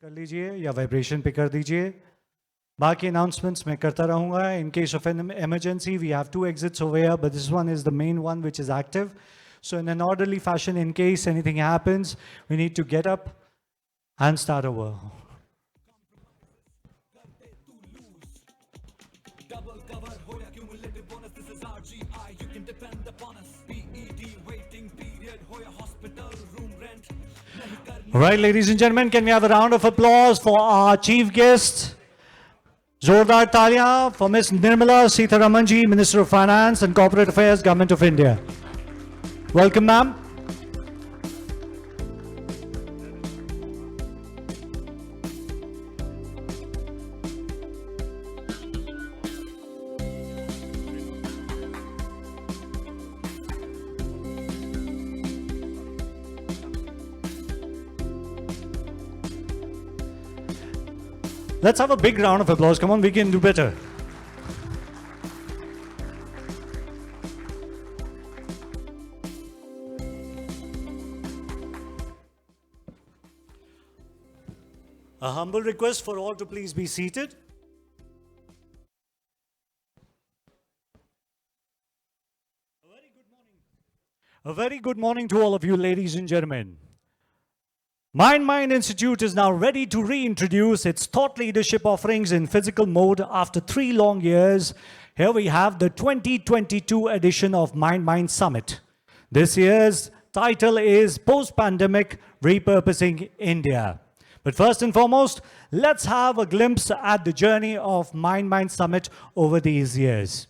कर लीजिए या वाइब्रेशन पे कर दीजिए. बाकी announcements मैं करता रहूँगा. In case of an emergency, we have 2 exits over here, but this one is the main one which is active. So in an orderly fashion, in case anything happens, we need to get up and start over. Right, ladies and gentlemen, can we have a round of applause for our chief guest? Zordar Talia for Ms. Nirmala Sitharaman ji, Minister of Finance and Corporate Affairs, Government of India. Welcome, ma'am. Let's have a big round of applause. Come on, we can do better. A humble request for all to please be seated. A very good morning to all of you, ladies and gentlemen. Mind Institute is now ready to reintroduce its thought leadership offerings in physical mode after 3 long years. Here we have the 2022 edition of Mind Summit. This year's title is Post-Pandemic Repurposing India. But first and foremost, let's have a glimpse at the journey of Mind Summit over these years.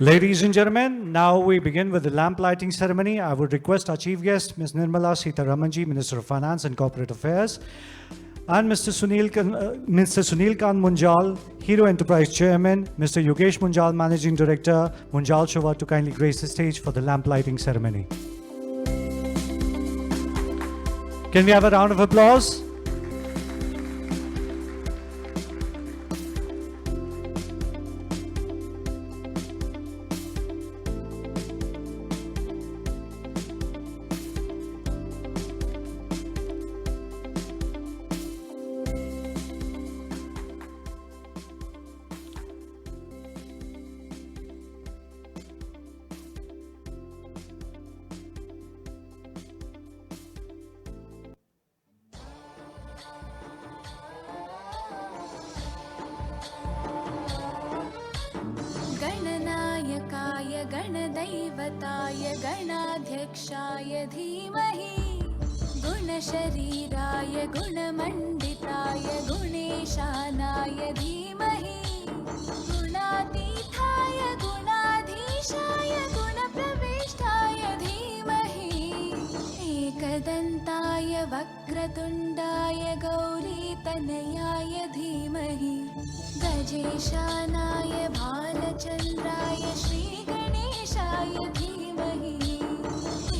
Ladies and gentlemen, now we begin with the lamp lighting ceremony. I would request our chief guest, Ms. Nirmala Sitharaman ji, Minister of Finance and Corporate Affairs, and Mr. Sunil Kant Munjal, Hero Enterprise Chairman, Mr. Yogesh Munjal, Managing Director, Munjal Shova, to kindly grace the stage for the lamp lighting ceremony. Can we have a round of applause? गणनायकाय गणदैवताय गणाध्यक्षाय धीमहि गुणशरीराय गुणमण्डिताय गुणेशानाय धीमहि गुणातीताय गुणाधीशाय गुणप्रविष्टाय धीमहि एकदन्ताय वक्रतुण्डाय गौरीतनयाय धीमहि गजेशानाय भालचन्द्राय श्रीगणेशाय धीमहि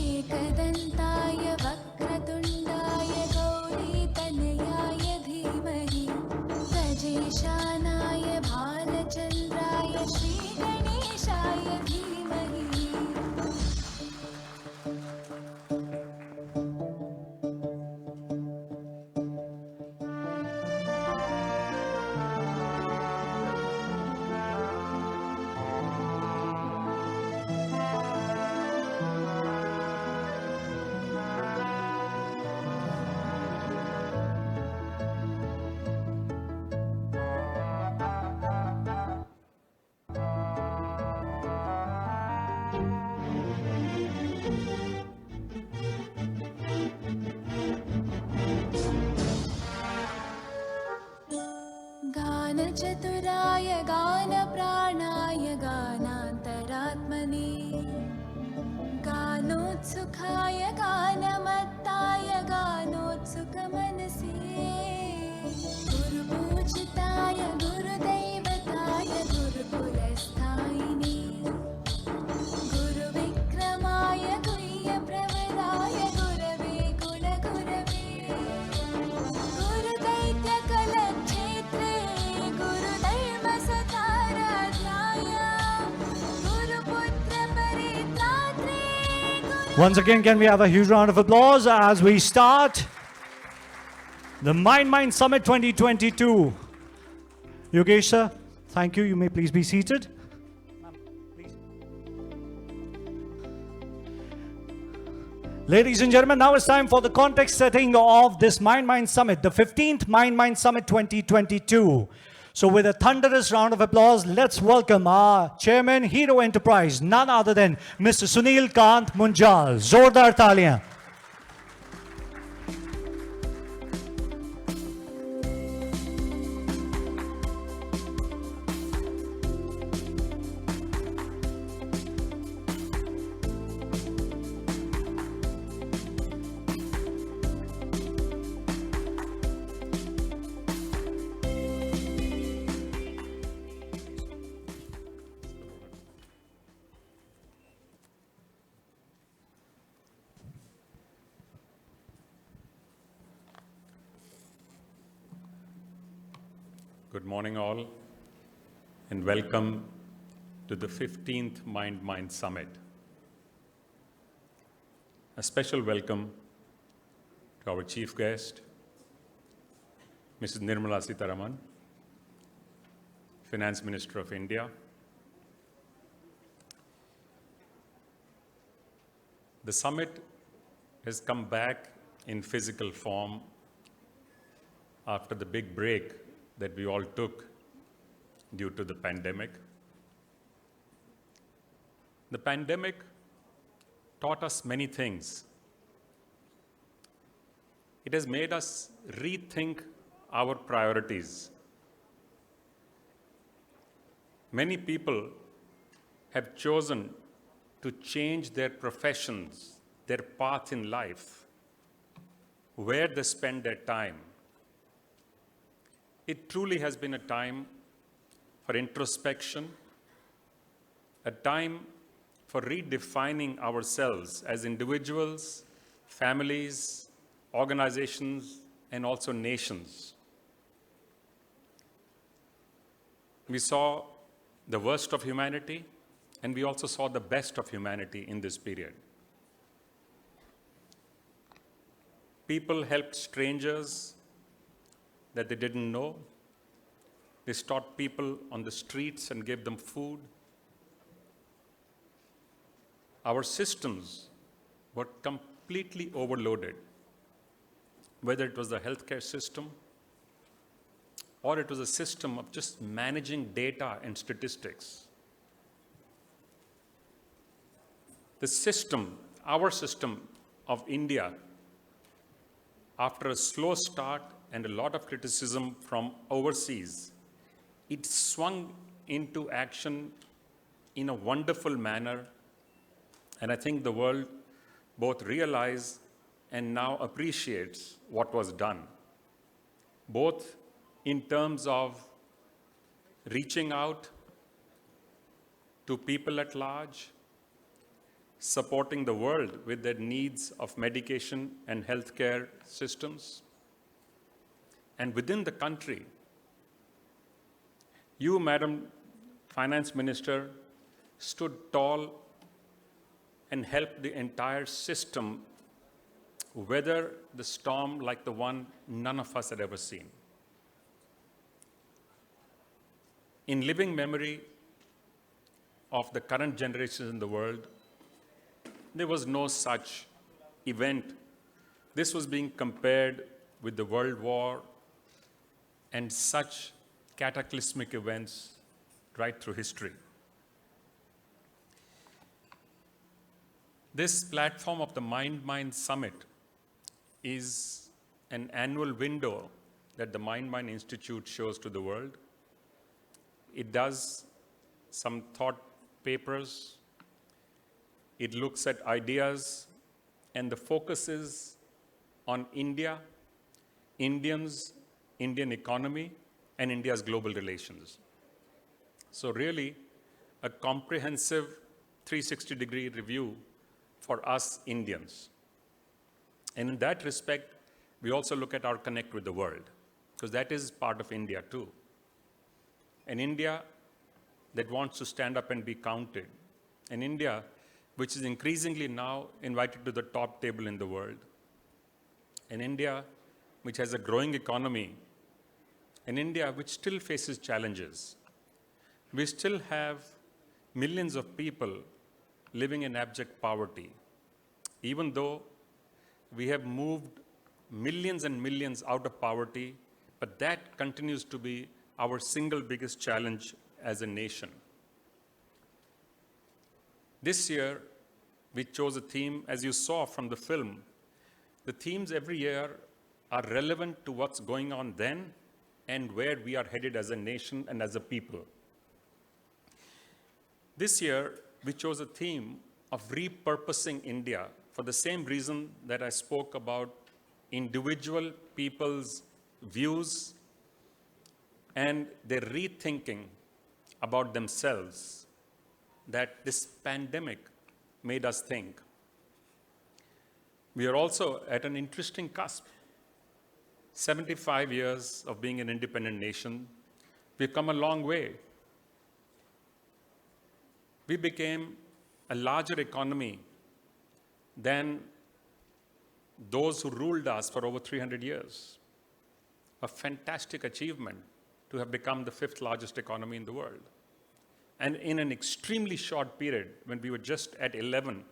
एकदन्ताय वक्रतुण्डाय गौरीतनयाय धीमहि गजेशानाय भालचन्द्राय श्रीगणेशाय धीमहि गानचतुराय गानप्राणाय गानान्तरात्मने गानोत्सुकाय गानमत्ताय गानोत्सुकमनसे गुरुपूजिताय गुरुदैवताय गुरुकुलस्थायिने गुरुविक्रमाय गुह्यप्रवराय गुरवे गुणगुरवे गुरुदैत्यकलक्षेत्रे गुरुधर्मसताराध्याय गुरुपुत्रपरित्रात्रे Once again, can we have a huge round of applause as we start the Mind Summit 2022. Yogesh sir, thank you. You may please be seated. Ladies and gentlemen, now it's time for the context setting of this Mind Summit, the 15th Mind Summit 2022. So with a thunderous round of applause, let's welcome our chairman, Hero Enterprise, none other than Mr. Sunil Kant Munjal. Zordar Taliyan. Good morning, all, and welcome to the 15th Mind Summit. A special welcome to our chief guest, Mrs. Nirmala Sitharaman, Finance Minister of India. The summit has come back in physical form after the big break that we all took due to the pandemic. The pandemic taught us many things. It has made us rethink our priorities. Many people have chosen to change their professions, their path in life, where they spend their time. It truly has been a time for introspection, a time for redefining ourselves as individuals, families, organizations, and also nations. We saw the worst of humanity, and we also saw the best of humanity in this period. People helped strangers that they didn't know. They stopped people on the streets and gave them food. Our systems were completely overloaded, whether it was the healthcare system or it was a system of just managing data and statistics. The system, our system of India, after a slow start and a lot of criticism from overseas, it swung into action in a wonderful manner. And I think the world both realized and now appreciates what was done, both in terms of reaching out to people at large, supporting the world with their needs of medication and healthcare systems, and within the country. You, Madam Finance Minister, stood tall and helped the entire system weather the storm like the one none of us had ever seen. In living memory of the current generations in the world, there was no such event. This was being compared with the World War and such cataclysmic events right through history. This platform of the Mind Summit is an annual window that the Mind Institute shows to the world. It does some thought papers. It looks at ideas, and the focus is on India, Indians, Indian economy, and India's global relations. So really, a comprehensive 360-degree review for us Indians. And in that respect, we also look at our connect with the world, because that is part of India too. An India that wants to stand up and be counted. An India which is increasingly now invited to the top table in the world. An India which has a growing economy. An India which still faces challenges. We still have millions of people living in abject poverty, even though we have moved millions and millions out of poverty, but that continues to be our single biggest challenge as a nation. This year, we chose a theme, as you saw from the film. The themes every year are relevant to what's going on then and where we are headed as a nation and as a people. This year, we chose a theme of repurposing India for the same reason that I spoke about individual people's views and their rethinking about themselves, that this pandemic made us think. We are also at an interesting cusp. 75 years of being an independent nation, we've come a long way. We became a larger economy than those who ruled us for over 300 years. A fantastic achievement to have become the 5th largest economy in the world. And in an extremely short period, when we were just at 11,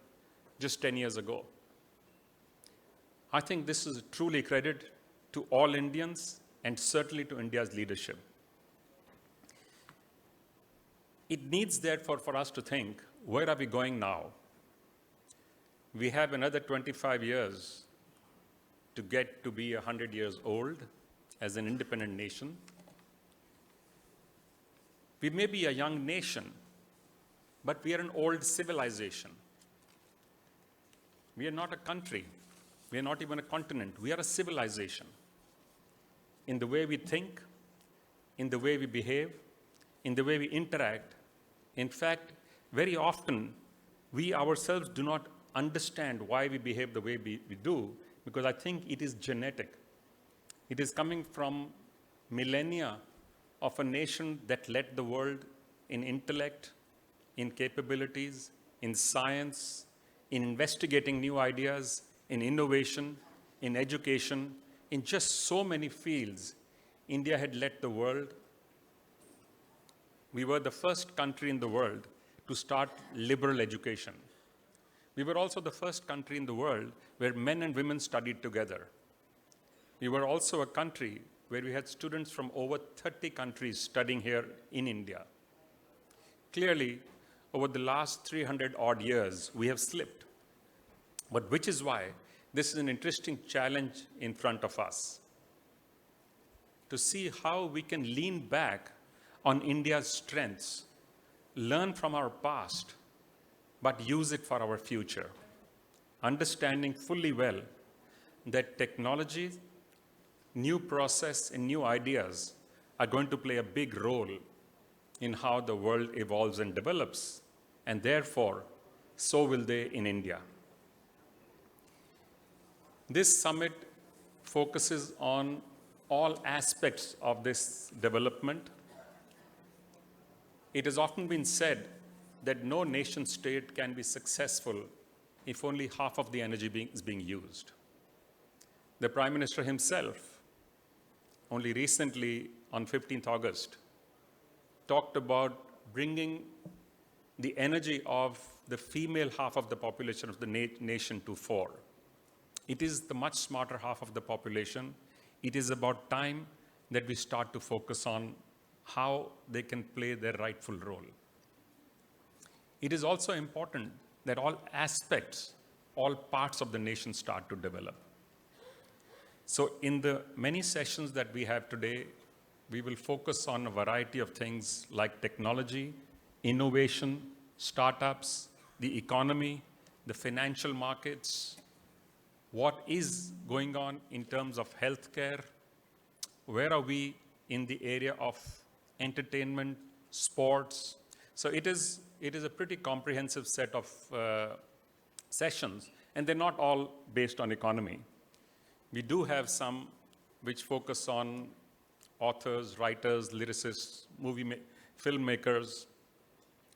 just 10 years ago. I think this is truly credit to all Indians and certainly to India's leadership. It needs, therefore, for us to think, where are we going now? We have another 25 years to get to be 100 years old as an independent nation. We may be a young nation, but we are an old civilization. We are not a country. We are not even a continent. We are a civilization. In the way we think, in the way we behave, in the way we interact. In fact, very often, we ourselves do not understand why we behave the way we do, because I think it is genetic. It is coming from millennia of a nation that led the world in intellect, in capabilities, in science, in investigating new ideas, in innovation, in education, in just so many fields. India had led the world. We were the first country in the world to start liberal education. We were also the first country in the world where men and women studied together. We were also a country where we had students from over 30 countries studying here in India. Clearly, over the last 300 odd years, we have slipped. But which is why this is an interesting challenge in front of us, to see how we can lean back on India's strengths, learn from our past, but use it for our future, understanding fully well that technology, new process, and new ideas are going to play a big role in how the world evolves and develops, and therefore, so will they in India. This summit focuses on all aspects of this development. It has often been said that no nation state can be successful if only half of the energy is being used. The Prime Minister himself, only recently on 15th August, talked about bringing the energy of the female half of the population of the nation to fore. It is the much smarter half of the population. It is about time that we start to focus on how they can play their rightful role. It is also important that all aspects, all parts of the nation start to develop. So in the many sessions that we have today, we will focus on a variety of things like technology, innovation, startups, the economy, the financial markets, what is going on in terms of healthcare, where are we in the area of entertainment, sports. So it is a pretty comprehensive set of sessions, and they're not all based on economy. We do have some which focus on authors, writers, lyricists, filmmakers,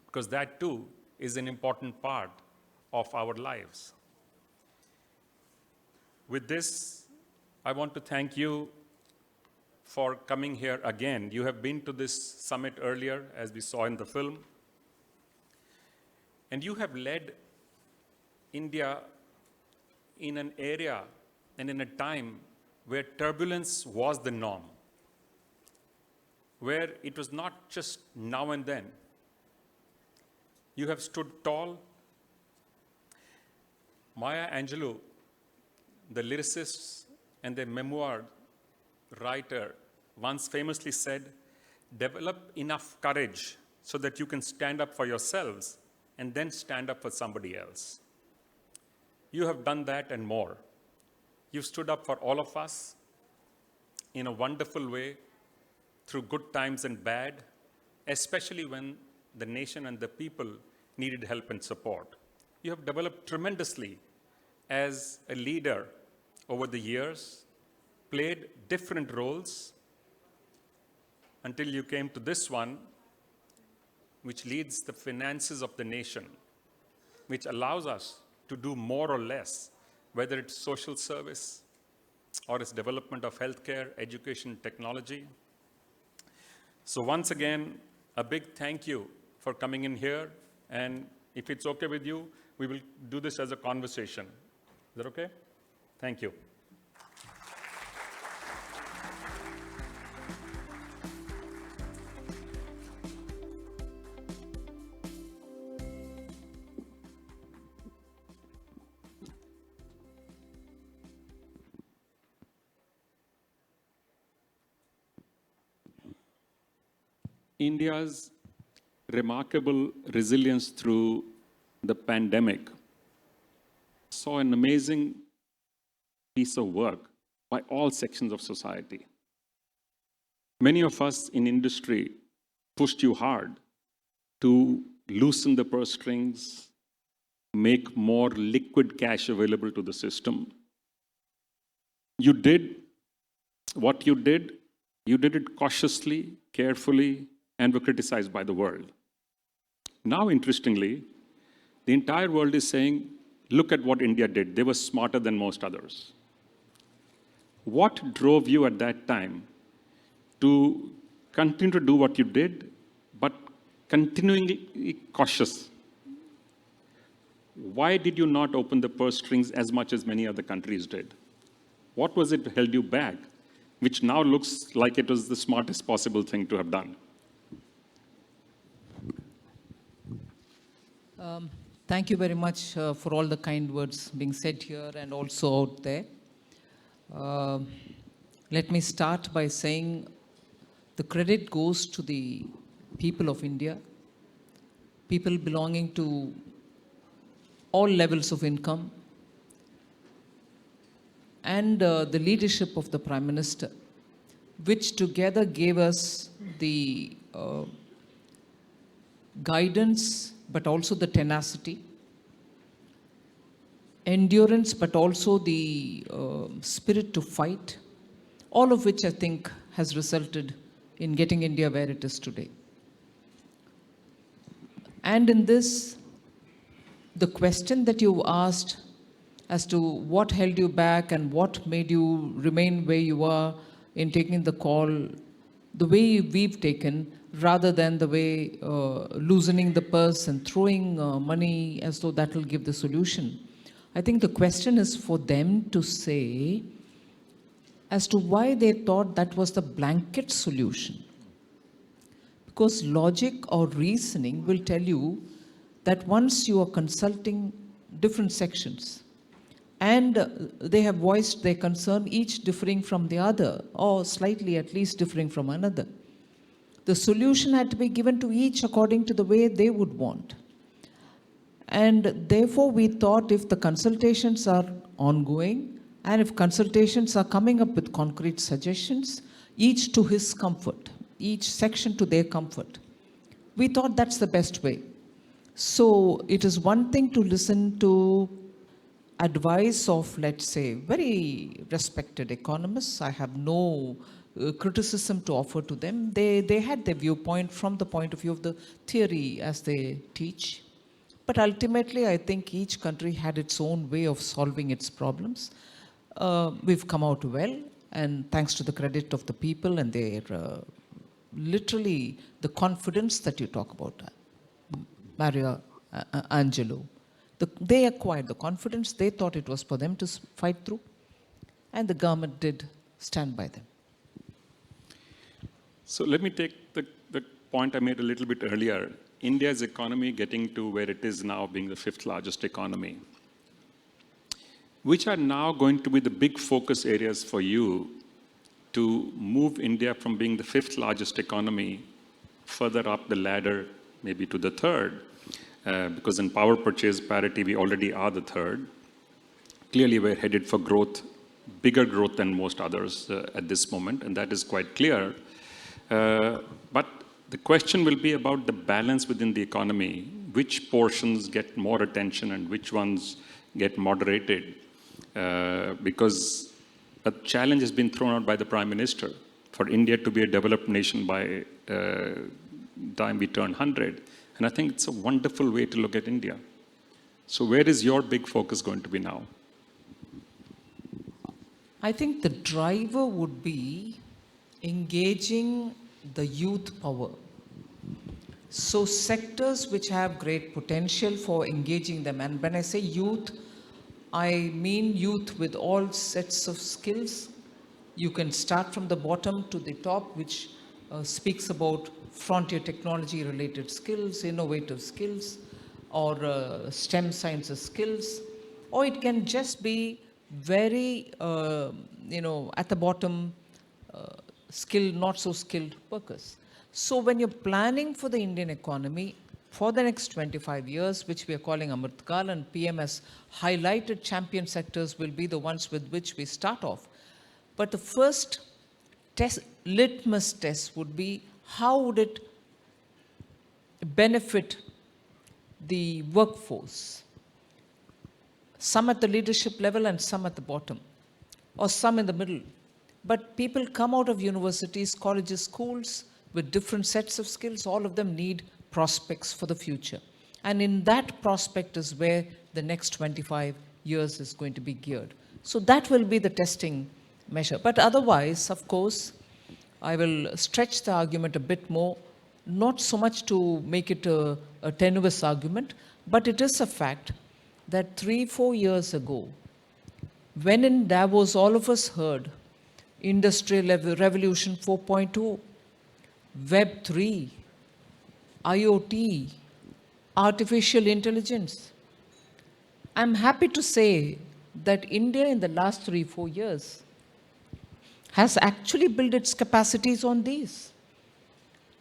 because that too is an important part of our lives. With this, I want to thank you for coming here again. You have been to this summit earlier, as we saw in the film, and you have led India in an area and in a time where turbulence was the norm, where it was not just now and then. You have stood tall. Maya Angelou, the lyricist and the memoir writer, once famously said, "Develop enough courage so that you can stand up for yourselves and then stand up for somebody else." You have done that and more. You've stood up for all of us in a wonderful way through good times and bad, especially when the nation and the people needed help and support. You have developed tremendously as a leader over the years, played different roles until you came to this one, which leads the finances of the nation, which allows us to do more or less, whether it's social service or it's development of healthcare, education, technology. So once again, a big thank you for coming in here. And if it's okay with you, we will do this as a conversation. Is that okay? Thank you. India's remarkable resilience through the pandemic, saw an amazing piece of work by all sections of society. Many of us in industry pushed you hard to loosen the purse strings, make more liquid cash available to the system. You did what you did it cautiously, carefully, and were criticized by the world. Now, interestingly, the entire world is saying, look at what India did. They were smarter than most others. What drove you at that time to continue to do what you did, but continually cautious? Why did you not open the purse strings as much as many other countries did? What was it that held you back, which now looks like it was the smartest possible thing to have done? Thank you very much for all the kind words being said here and also out there. Let me start by saying the credit goes to the people of India, people belonging to all levels of income, and the leadership of the Prime Minister, which together gave us the guidance, but also the tenacity, endurance, but also the spirit to fight, all of which I think has resulted in getting India where it is today. And in this, the question that you asked as to what held you back and what made you remain where you are in taking the call, the way we've taken, rather than the way loosening the purse and throwing money as though that will give the solution. I think the question is for them to say as to why they thought that was the blanket solution. Because logic or reasoning will tell you that once you are consulting different sections and they have voiced their concern, each differing from the other, or slightly at least differing from another, the solution had to be given to each according to the way they would want. And therefore, we thought if the consultations are ongoing and if consultations are coming up with concrete suggestions, each to his comfort, each section to their comfort, we thought that's the best way. So it is one thing to listen to advice of, let's say, very respected economists. I have no criticism to offer to them. They had their viewpoint from the point of view of the theory as they teach. But ultimately, I think each country had its own way of solving its problems. We've come out well, and thanks to the credit of the people and their literally the confidence that you talk about, Maria Angelo. They acquired the confidence. They thought it was for them to fight through, and the government did stand by them. So let me take the point I made a little bit earlier. India's economy getting to where it is now, being the 5th largest economy. Which are now going to be the big focus areas for you to move India from being the 5th largest economy further up the ladder, maybe to the 3rd? Because in power purchase parity, we already are the 3rd. Clearly, we're headed for growth, bigger growth than most others at this moment, and that is quite clear. But the question will be about the balance within the economy, which portions get more attention and which ones get moderated, because a challenge has been thrown out by the Prime Minister for India to be a developed nation by time we turn 100. And I think it's a wonderful way to look at India. So where is your big focus going to be now? I think the driver would be engaging the youth power. So sectors which have great potential for engaging them, and when I say youth, I mean youth with all sets of skills. You can start from the bottom to the top, which speaks about frontier technology related skills, innovative skills, or STEM sciences skills, or it can just be very, at the bottom, skilled, not so skilled workers. So when you're planning for the Indian economy for the next 25 years, which we are calling Amritkal, and PM has highlighted champion sectors will be the ones with which we start off. But the first test, litmus test would be how would it benefit the workforce? Some at the leadership level and some at the bottom, or some in the middle. But people come out of universities, colleges, schools with different sets of skills. All of them need prospects for the future. And in that prospect is where the next 25 years is going to be geared. So that will be the testing measure. But otherwise, of course, I will stretch the argument a bit more, not so much to make it a tenuous argument, but it is a fact that 3-4 years ago, when in Davos all of us heard Industrial Revolution 4.0, Web 3, IoT, artificial intelligence, I'm happy to say that India in the last 3-4 years has actually built its capacities on these.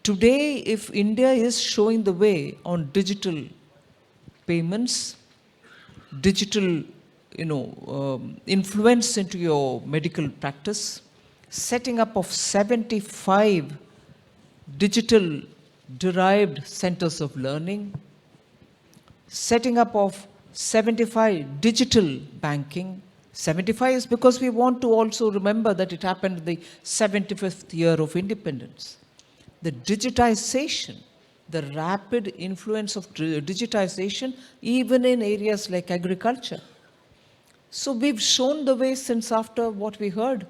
Today, if India is showing the way on digital payments, digital influence into your medical practice, setting up of 75 digital derived centers of learning, setting up of 75 digital banking. 75 is because we want to also remember that it happened in the 75th year of independence. The digitization, the rapid influence of digitization, even in areas like agriculture. So we've shown the way since after what we heard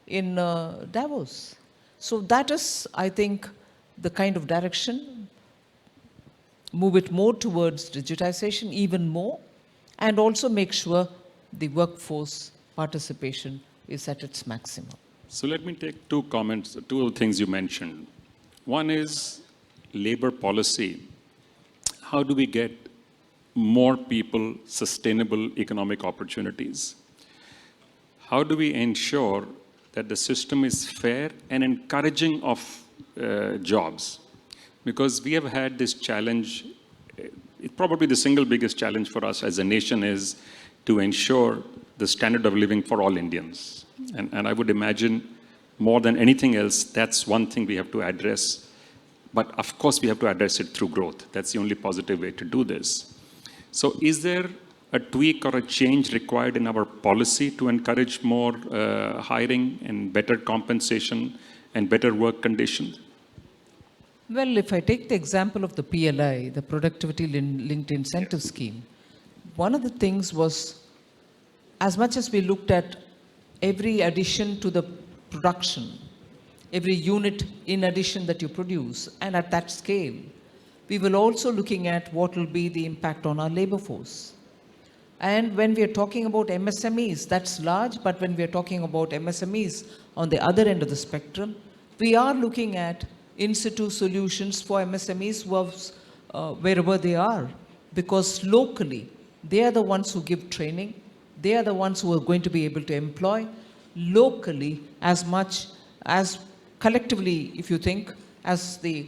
in Davos. So that is, I think, the kind of direction. Move it more towards digitization, even more, and also make sure the workforce participation is at its maximum. So let me take two comments, two things you mentioned. One is labor policy. How do we get more people sustainable economic opportunities? How do we ensure that the system is fair and encouraging of jobs? Because we have had this challenge, probably the single biggest challenge for us as a nation is to ensure the standard of living for all Indians. And I would imagine more than anything else, that's one thing we have to address. But of course, we have to address it through growth. That's the only positive way to do this. So is there a tweak or a change required in our policy to encourage more hiring and better compensation and better work conditions? Well, if I take the example of the PLI, the Productivity Linked Incentive Scheme, one of the things was, as much as we looked at every addition to the production, every unit in addition that you produce, and at that scale, we were also looking at what will be the impact on our labor force. And when we are talking about MSMEs, that's large, but when we are talking about MSMEs on the other end of the spectrum, we are looking at in-situ solutions for MSMEs wherever they are, because locally, they are the ones who give training, they are the ones who are going to be able to employ locally as much as collectively, if you think, as the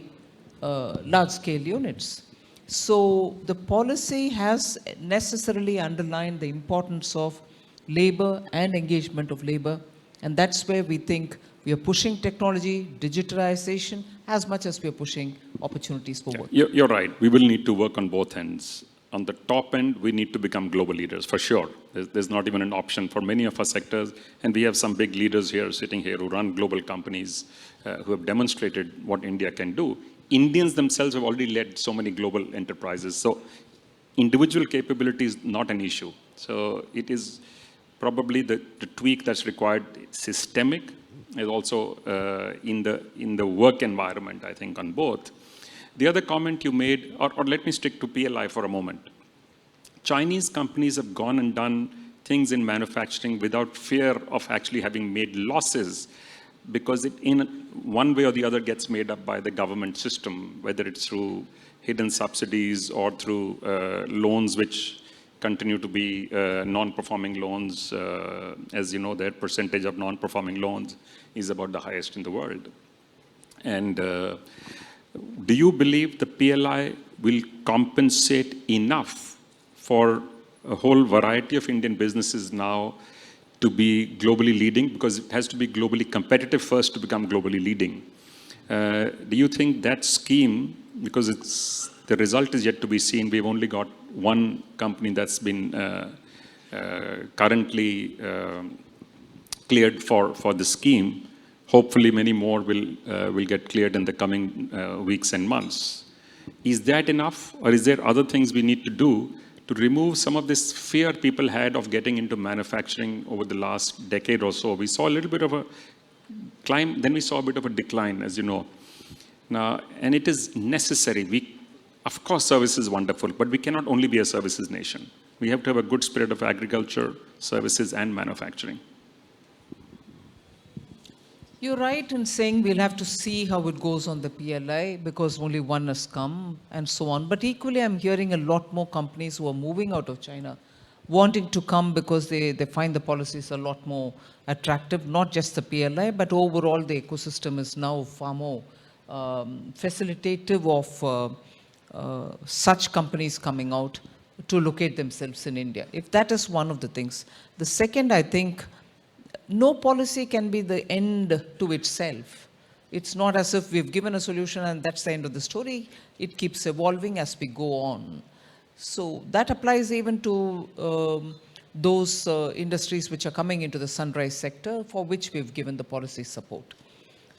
large-scale units. So the policy has necessarily underlined the importance of labor and engagement of labor, and that's where we think we are pushing technology, digitalization, as much as we are pushing opportunities for work. You're right. We will need to work on both ends. On the top end, we need to become global leaders, for sure. There's not even an option for many of our sectors. And we have some big leaders here, sitting here, who run global companies, who have demonstrated what India can do. Indians themselves have already led so many global enterprises. So individual capability is not an issue. So it is probably the tweak that's required systemic, is also in the work environment, I think, on both. The other comment you made, or let me stick to PLI for a moment. Chinese companies have gone and done things in manufacturing without fear of actually having made losses, because it, in one way or the other, gets made up by the government system, whether it's through hidden subsidies or through loans which continue to be non-performing loans. As you know, their percentage of non-performing loans is about the highest in the world. And Do you believe the PLI will compensate enough for a whole variety of Indian businesses now to be globally leading? Because it has to be globally competitive first to become globally leading. Do you think that scheme, because the result is yet to be seen, we've only got one company that's been currently cleared for the scheme. Hopefully many more will get cleared in the coming weeks and months. Is that enough, or is there other things we need to do to remove some of this fear people had of getting into manufacturing over the last decade or so? We saw a little bit of a climb, then we saw a bit of a decline, as you know. Now, and it is necessary. Of course, service is wonderful, but we cannot only be a services nation. We have to have a good spirit of agriculture, services, and manufacturing. You're right in saying we'll have to see how it goes on the PLI because only one has come and so on. But equally, I'm hearing a lot more companies who are moving out of China wanting to come because they find the policies a lot more attractive, not just the PLI, but overall the ecosystem is now far more facilitative of such companies coming out to locate themselves in India. If that is one of the things. The second, I think, no policy can be the end to itself. It's not as if we've given a solution and that's the end of the story. It keeps evolving as we go on. So that applies even to those industries which are coming into the sunrise sector for which we've given the policy support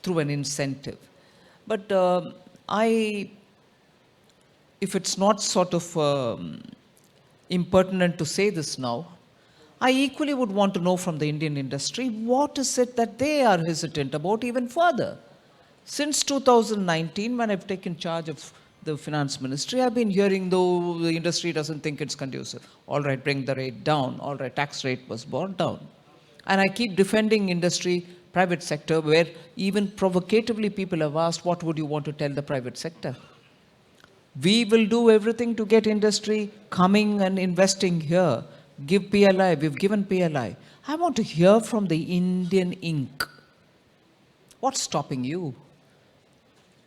through an incentive. But if it's not sort of impertinent to say this now, I equally would want to know from the Indian industry, what is it that they are hesitant about even further? Since 2019, when I've taken charge of the finance ministry, I've been hearing, though the industry doesn't think it's conducive. All right, bring the rate down. All right, tax rate was brought down. And I keep defending industry, private sector, where even provocatively people have asked, what would you want to tell the private sector? We will do everything to get industry coming and investing here. Give PLI, we've given PLI. I want to hear from the Indian Inc. What's stopping you?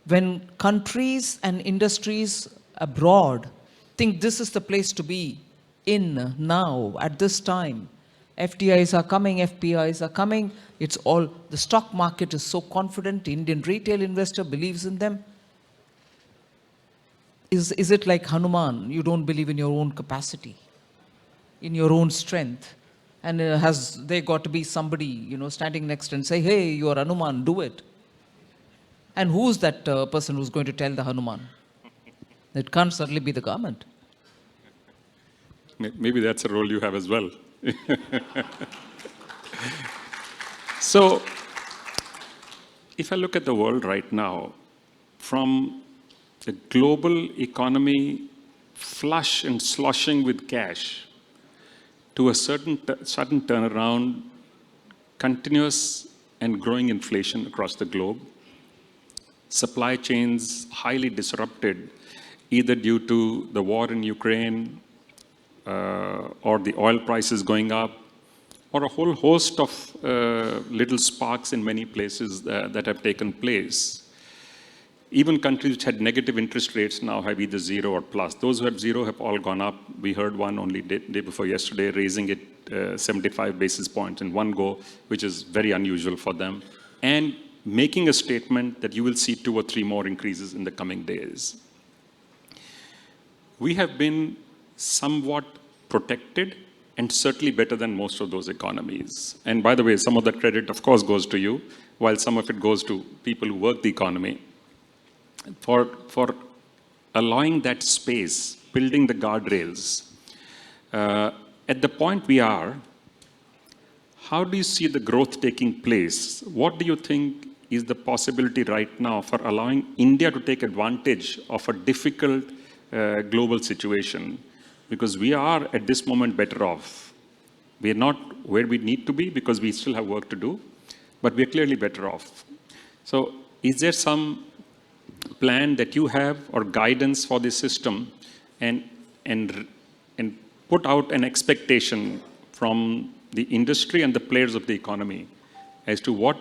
When countries and industries abroad think this is the place to be in now, at this time, FDIs are coming, FPIs are coming, it's all, the stock market is so confident, the Indian retail investor believes in them. Is it like Hanuman? You don't believe in your own capacity, in your own strength, and has there got to be somebody standing next and say, hey, you are Hanuman, do it. And who's that person who's going to tell the Hanuman? It can't certainly be the government. Maybe that's a role you have as well. So if I look at the world right now, from the global economy flush and sloshing with cash to a sudden turnaround, continuous and growing inflation across the globe, supply chains highly disrupted, either due to the war in Ukraine or the oil prices going up, or a whole host of little sparks in many places that have taken place. Even countries which had negative interest rates now have either zero or plus. Those who have zero have all gone up. We heard one only day before yesterday raising it 75 basis points in one go, which is very unusual for them, and making a statement that you will see 2 or 3 more increases in the coming days. We have been somewhat protected and certainly better than most of those economies. And by the way, some of that credit, of course, goes to you, while some of it goes to people who work the economy. For allowing that space, building the guardrails. At the point we are, how do you see the growth taking place? What do you think is the possibility right now for allowing India to take advantage of a difficult global situation? Because we are, at this moment, better off. We are not where we need to be because we still have work to do, but we are clearly better off. So is there some plan that you have or guidance for this system and put out an expectation from the industry and the players of the economy as to what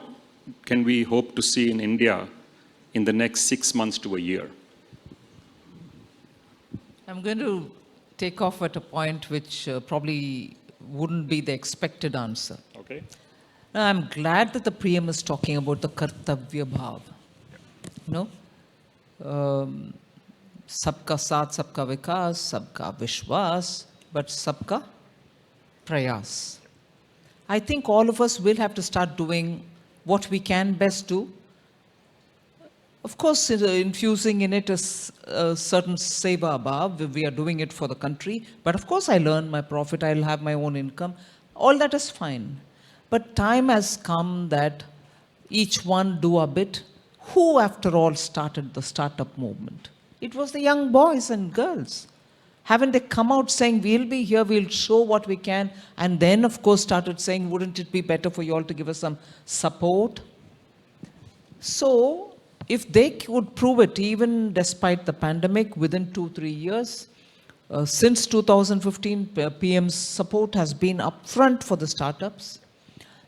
can we hope to see in India in the next 6 months to a year? I'm going to take off at a point which probably wouldn't be the expected answer. Okay. I'm glad that the PM is talking about the kartavya bhav. You know, sabka saath, sabka vikas, sabka vishwas, but sabka prayas. I think all of us will have to start doing what we can best do. Of course, infusing in it a certain seva bhav. We are doing it for the country. But of course, I learn my profit. I'll have my own income. All that is fine. But time has come that each one do a bit. Who, after all, started the startup movement? It was the young boys and girls. Haven't they come out saying, we'll be here, we'll show what we can, and then, of course, started saying, wouldn't it be better for you all to give us some support? So, if they could prove it, even despite the pandemic, within 2-3 years, since 2015, PM's support has been upfront for the startups.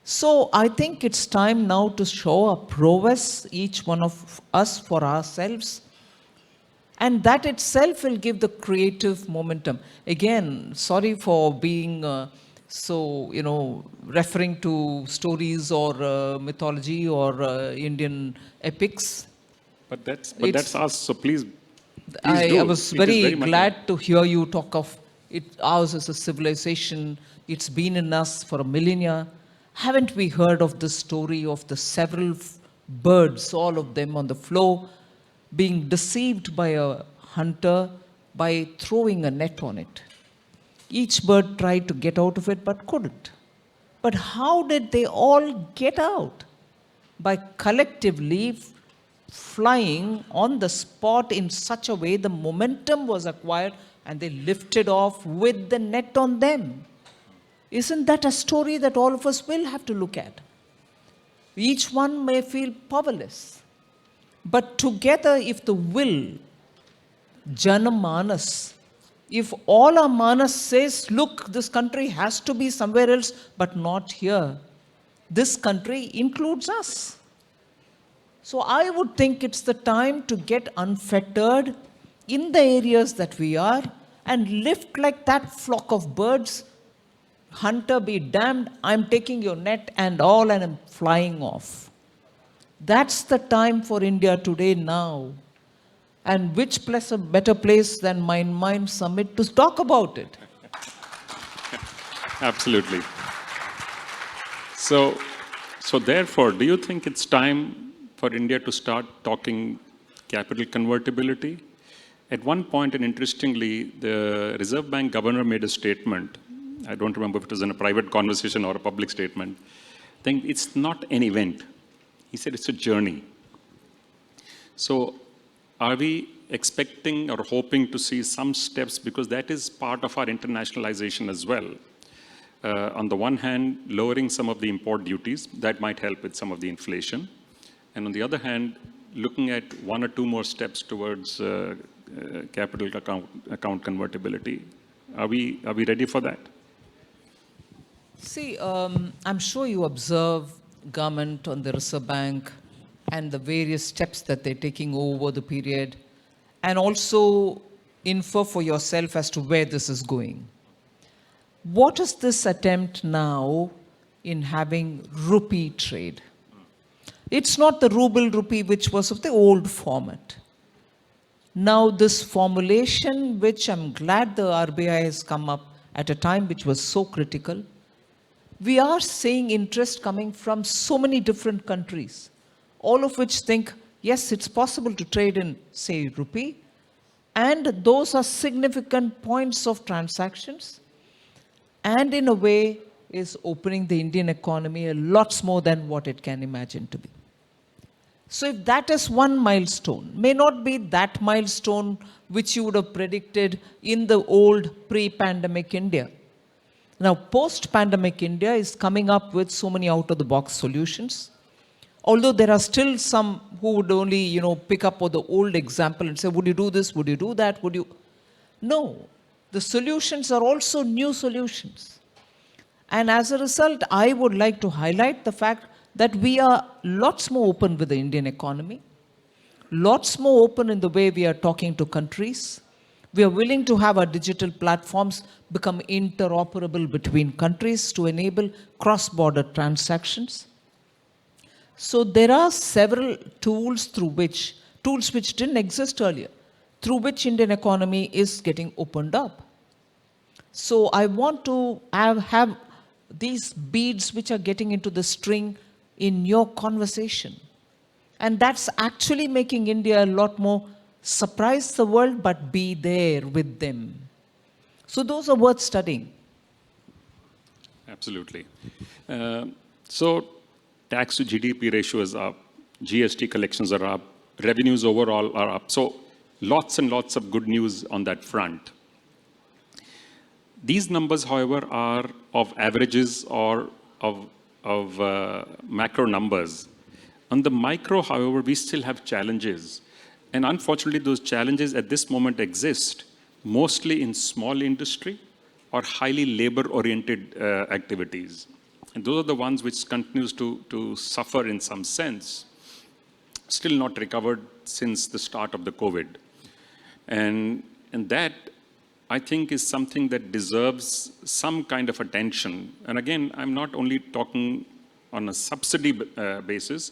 So I think it's time now to show a prowess, each one of us for ourselves. And that itself will give the creative momentum. Again, sorry for being referring to stories or mythology or Indian epics. But that's us, so please I do. was It is very much- glad to hear you talk of it. Ours as a civilization. It's been in us for a millennia. Haven't we heard of the story of the several birds, all of them on the floor, being deceived by a hunter by throwing a net on it? Each bird tried to get out of it but couldn't. But how did they all get out? By collectively flying on the spot in such a way the momentum was acquired and they lifted off with the net on them. Isn't that a story that all of us will have to look at? Each one may feel powerless, but together, if the will, Jana Manas, if all our Manas says, look, this country has to be somewhere else, but not here, this country includes us. So I would think it's the time to get unfettered in the areas that we are and lift like that flock of birds. Hunter be damned, I'm taking your net and all and I'm flying off. That's the time for India today now. And which place a better place than Mind Summit to talk about it? Absolutely. So therefore, do you think it's time for India to start talking capital convertibility? At one point, and interestingly, the Reserve Bank governor made a statement. I don't remember if it was in a private conversation or a public statement. I think it's not an event. He said it's a journey. So are we expecting or hoping to see some steps, because that is part of our internationalization as well? On the one hand, lowering some of the import duties, that might help with some of the inflation. And on the other hand, looking at 1 or 2 more steps towards capital account convertibility. Are we ready for that? See, I'm sure you observe government on the Reserve Bank and the various steps that they're taking over the period, and also infer for yourself as to where this is going. What is this attempt now in having rupee trade? It's not the ruble rupee which was of the old format. Now this formulation, which I'm glad the RBI has come up at a time which was so critical, we are seeing interest coming from so many different countries, all of which think, yes, it's possible to trade in, say, rupee, and those are significant points of transactions, and in a way is opening the Indian economy a lot more than what it can imagine to be. So if that is one milestone, may not be that milestone which you would have predicted in the old pre-pandemic India. Now, post-pandemic India is coming up with so many out-of-the-box solutions. Although there are still some who would only, pick up on the old example and say, would you do this? Would you do that? Would you? No. The solutions are also new solutions. And as a result, I would like to highlight the fact that we are lots more open with the Indian economy. lots more open in the way we are talking to countries. We are willing to have our digital platforms become interoperable between countries to enable cross-border transactions. So there are several tools which didn't exist earlier, through which Indian economy is getting opened up. So I want to have these beads which are getting into the string in your conversation. And that's actually making India a lot more surprise the world, but be there with them. So those are worth studying. Absolutely. So tax to GDP ratio is up, GST collections are up, revenues overall are up. So lots and lots of good news on that front. These numbers, however, are of averages or of macro numbers. On the micro, however, we still have challenges. And unfortunately, those challenges at this moment exist mostly in small industry or highly labor-oriented activities. And those are the ones which continues to suffer in some sense, still not recovered since the start of the COVID. And that, I think, is something that deserves some kind of attention. And again, I'm not only talking on a subsidy basis,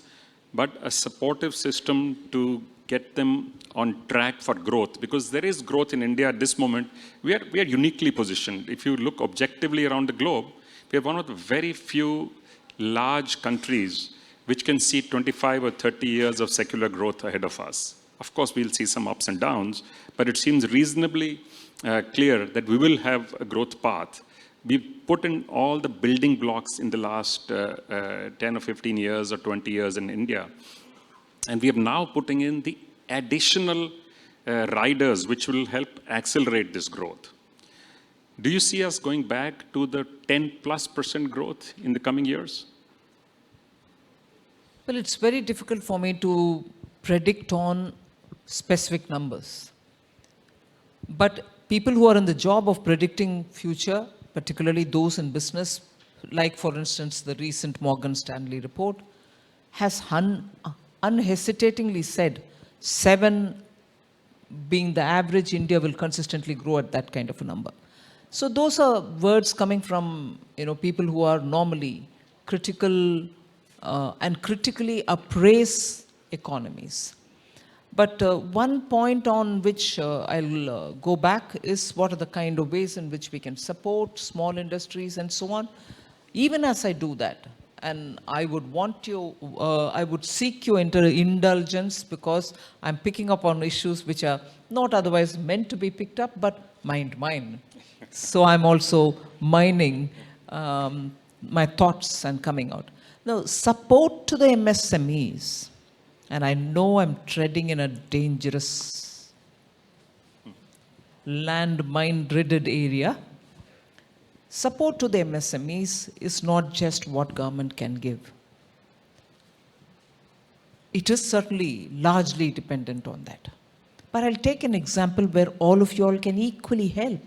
but a supportive system to get them on track for growth. Because there is growth in India at this moment. We are uniquely positioned. If you look objectively around the globe, we are one of the very few large countries which can see 25 or 30 years of secular growth ahead of us. Of course, we'll see some ups and downs, but it seems reasonably clear that we will have a growth path. We put in all the building blocks in the last 10 or 15 years or 20 years in India. And we are now putting in the additional riders which will help accelerate this growth. Do you see us going back to the 10+% growth in the coming years? Well, it's very difficult for me to predict on specific numbers. But people who are in the job of predicting future, particularly those in business, like for instance the recent Morgan Stanley report, has unhesitatingly said 7 being the average, India will consistently grow at that kind of a number. So those are words coming from people who are normally critical and critically appraise economies. But one point on which I'll go back is what are the kind of ways in which we can support small industries and so on. Even as I do that, and I would seek your indulgence because I'm picking up on issues which are not otherwise meant to be picked up, but mine. So I'm also mining my thoughts and coming out. Now, support to the MSMEs. And I know I'm treading in a dangerous landmine-riddled area. Support to the MSMEs is not just what government can give. It is certainly largely dependent on that. But I'll take an example where all of you all can equally help.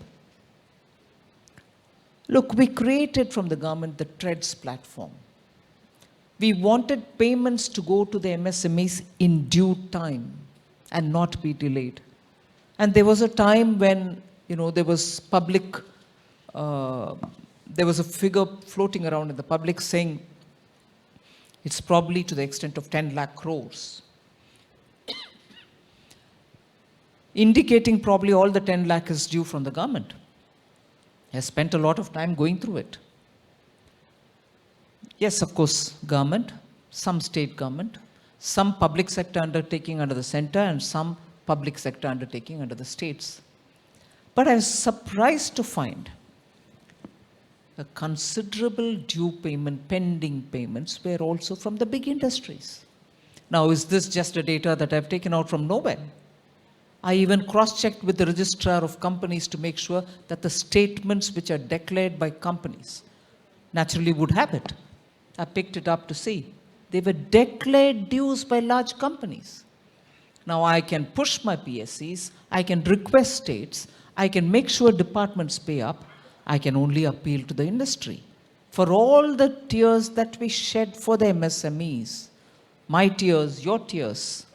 Look, we created from the government the TREADS platform. We wanted payments to go to the MSMEs in due time and not be delayed. And there was a time when, there was a figure floating around in the public saying it's probably to the extent of 10 lakh crores. Indicating probably all the 10 lakh is due from the government. I spent a lot of time going through it. Yes, of course, government, some state government, some public sector undertaking under the center, and some public sector undertaking under the states. But I was surprised to find a considerable due payment, pending payments were also from the big industries. Now, is this just a data that I've taken out from nowhere? I even cross-checked with the registrar of companies to make sure that the statements which are declared by companies naturally would have it. I picked it up to see. They were declared dues by large companies. Now I can push my PSCs, I can request states, I can make sure departments pay up, I can only appeal to the industry. For all the tears that we shed for the MSMEs, my tears, your tears,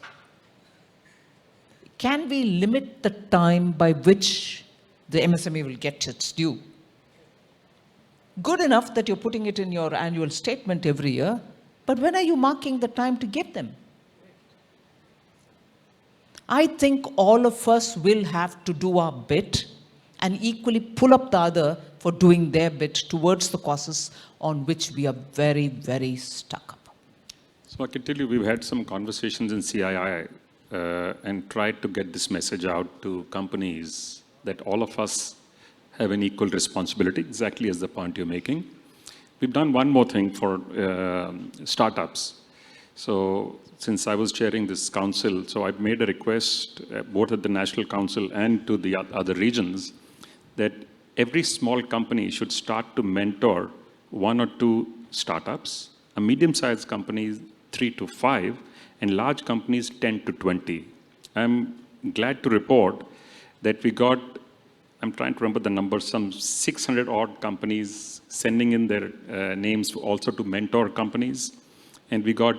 can we limit the time by which the MSME will get its due? Good enough that you're putting it in your annual statement every year, but when are you marking the time to give them? I think all of us will have to do our bit and equally pull up the other for doing their bit towards the causes on which we are very, very stuck up. So I can tell you, we've had some conversations in CII and tried to get this message out to companies that all of us have an equal responsibility, exactly as the point you're making. We've done one more thing for startups. So since I was chairing this council, so I've made a request both at the National Council and to the other regions that every small company should start to mentor 1 or 2 startups, a medium-sized company 3 to 5, and large companies 10 to 20. I'm glad to report that we got, I'm trying to remember the number, some 600 odd companies sending in their names also to mentor companies. And we got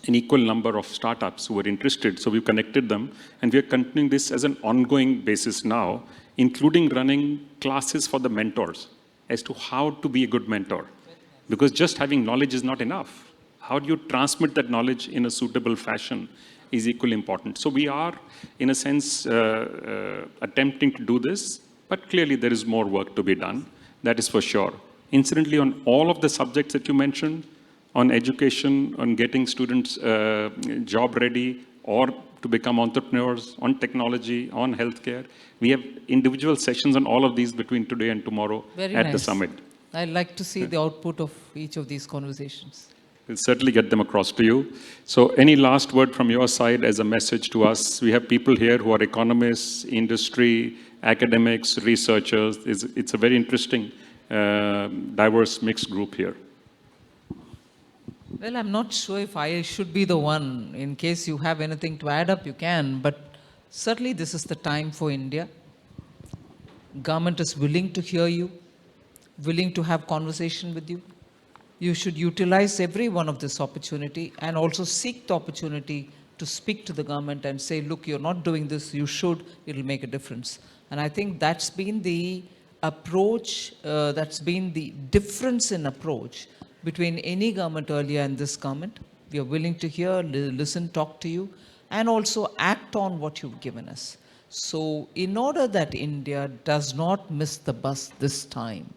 an equal number of startups who were interested. So we've connected them, and we are continuing this as an ongoing basis now, including running classes for the mentors as to how to be a good mentor. Because just having knowledge is not enough. How do you transmit that knowledge in a suitable fashion is equally important. So we are, in a sense, attempting to do this, but clearly there is more work to be done. That is for sure. Incidentally, on all of the subjects that you mentioned, on education, on getting students job ready or to become entrepreneurs, on technology, on healthcare, we have individual sessions on all of these between today and tomorrow at the summit. I'd like to see the output of each of these conversations. We'll certainly get them across to you. So any last word from your side as a message to us? We have people here who are economists, industry, academics, researchers. It's a very interesting, diverse, mixed group here. Well, I'm not sure if I should be the one. In case you have anything to add up, you can. But certainly this is the time for India. Government is willing to hear you, willing to have conversation with you. You should utilize every one of this opportunity and also seek the opportunity to speak to the government and say, look, you're not doing this, you should, it'll make a difference. And I think that's been the approach, that's been the difference in approach between any government earlier and this government. We are willing to hear, listen, talk to you, and also act on what you've given us. So in order that India does not miss the bus this time,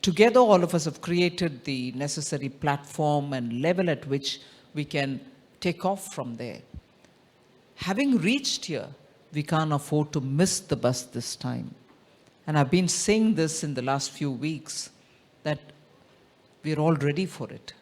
together all of us have created the necessary platform and level at which we can take off from there. Having reached here, we can't afford to miss the bus this time. And I've been saying this in the last few weeks, that we're all ready for it.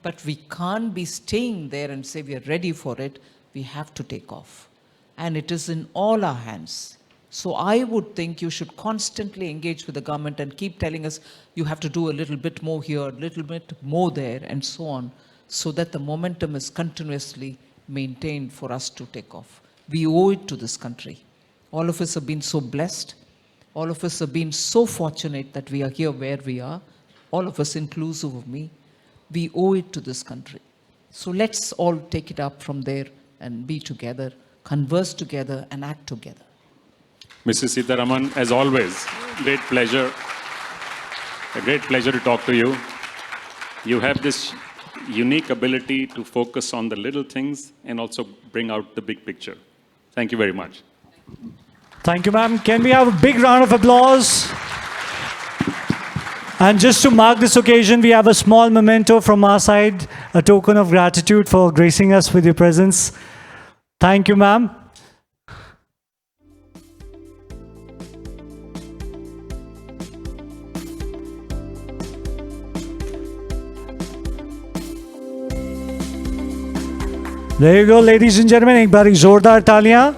But we can't be staying there and say we're ready for it. We have to take off. And it is in all our hands. So I would think you should constantly engage with the government and keep telling us you have to do a little bit more here, a little bit more there, and so on, so that the momentum is continuously maintained for us to take off. We owe it to this country. All of us have been so blessed. All of us have been so fortunate that we are here where we are. All of us, inclusive of me. We owe it to this country. So let's all take it up from there and be together, converse together, and act together. Mrs. Sitharaman, as always, great pleasure. A great pleasure to talk to you. You have this unique ability to focus on the little things and also bring out the big picture. Thank you very much. Thank you, ma'am. Can we have a big round of applause? And just to mark this occasion, we have a small memento from our side, a token of gratitude for gracing us with your presence. Thank you, ma'am. There you go, ladies and gentlemen. एक बार जोरदार तालियां.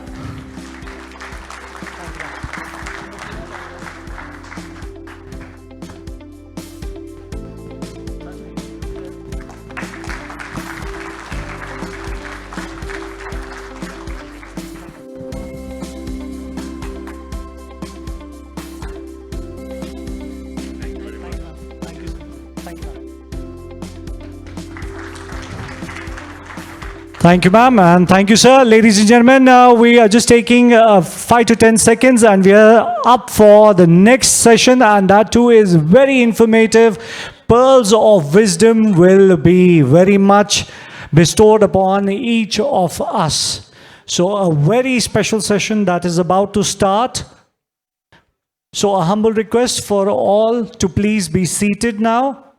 Thank you, ma'am, and thank you, sir. Ladies and gentlemen, we are just taking 5 to 10 seconds, and we are up for the next session, and that too is very informative. Pearls of wisdom will be very much bestowed upon each of us. So, a very special session that is about to start. So, a humble request for all to please be seated now.